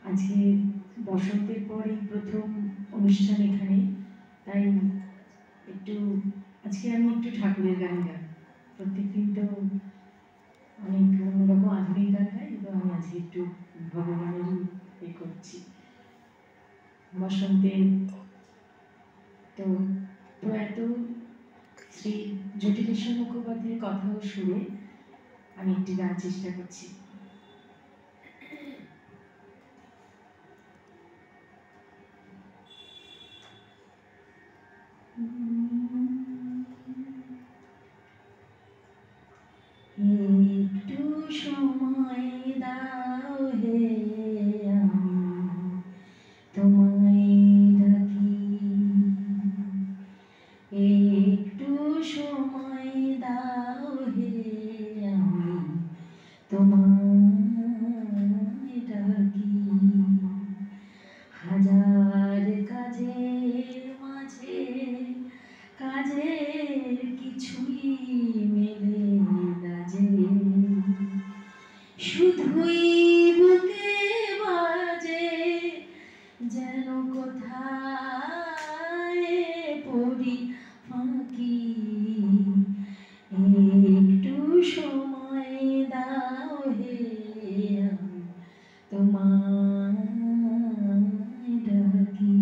আজকে বসন্তের পরে প্রথম অনুষ্ঠান এখানে, তাই একটু আজকে আমি একটু ঠাকুরের গান গাই। প্রত্যেকদিন তো অনেক অন্যরকম আধুনিক গান গাই, এবং আমি আজকে একটু ভগবানেরই করছি। বসন্তে তো প্রয়াত শ্রী জটিলেশ্বর মুখোপাধ্যায়ের কথাও শুনে আমি একটি গান চেষ্টা করছি। একটু সময় দাও হে, আমি তোমায় ডাকি। একটু সময় দাও হে, আমি তোমায় ডাকি। হাজার কাজের মাঝে কাজের কিছুই মেলে না যে, শুধুই বুকে বাজে যেন কোথায় পড়ি ফাঁকি। একটু সময় দাও হে, আমি তোমায় ডাকি।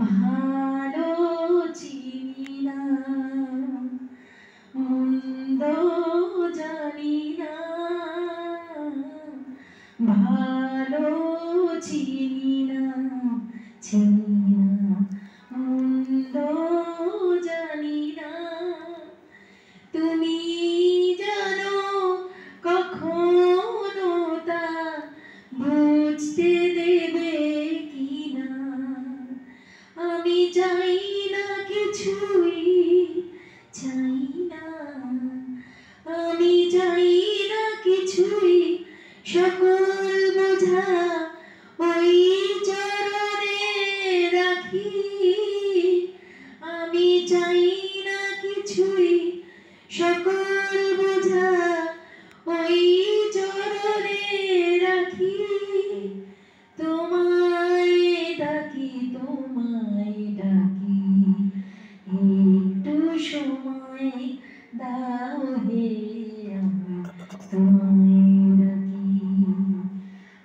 ভালো চিনি না, মন্দ জানি না, ভালো চিনি না, চিনি না, মন্দ জানি না। তুমি জানো কখনো তা বুঝতে দেবে কিনা। আমি চাই না কিছুই, চাই না, আমি চাই না কিছুই, সকল বোঝা ওই চরণে রাখি। আমি চাই না কিছুই, সকল বোঝা ওই চরণে রাখি। তোমায় ডাকি, তোমায় ডাকি। একটু সময় দাও হে, আমি তোমায় ডাকি।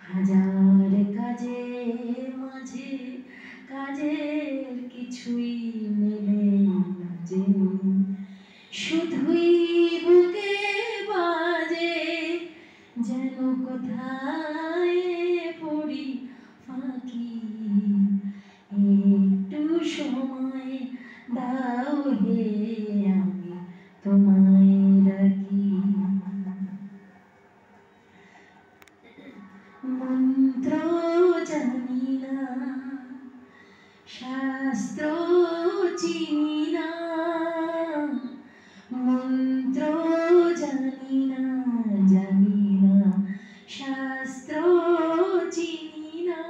হাজার কাজের মাঝে কাজের কিছুই মেলে না যে, শুধুই বুকে বাজে যেন কোথায় পড়ি ফাঁকি। একটু সময় দাও হে, আমি তোমায় ডাকি। মন্ত্র জানি না, শাস্ত্র চিনি না, মন্ত্র জানি না, জানি না, শাস্ত্র চিনি না।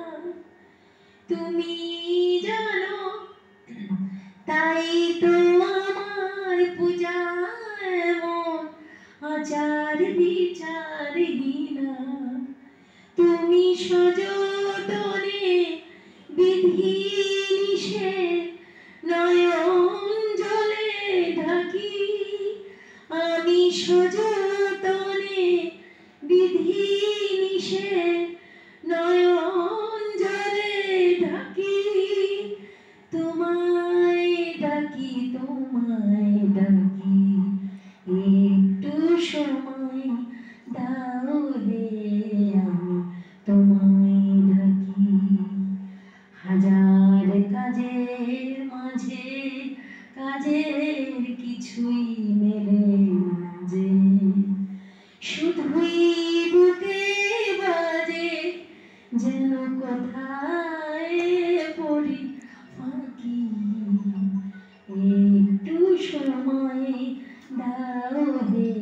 তুমি জানো তাই তো আমার পূজা এমন আচার বিচারহীনা। তুমি সযতনে বিধি নিষেধ নয়ন জলে ঢাকি। আমি সযতনে বিধি নিষেধ নয়ন জলে ঢাকি। তোমায় ডাকি, তোমায় ডাকি। একটু সময় দাও হে, আমি তোমায় ডাকি। হাজার কাজের মাঝে কাজের কিছুই মেলে না যে, শুধুই বুকে বাজে যেন কোথায় পড়ি ফাঁকি। একটু সময় দাও হে।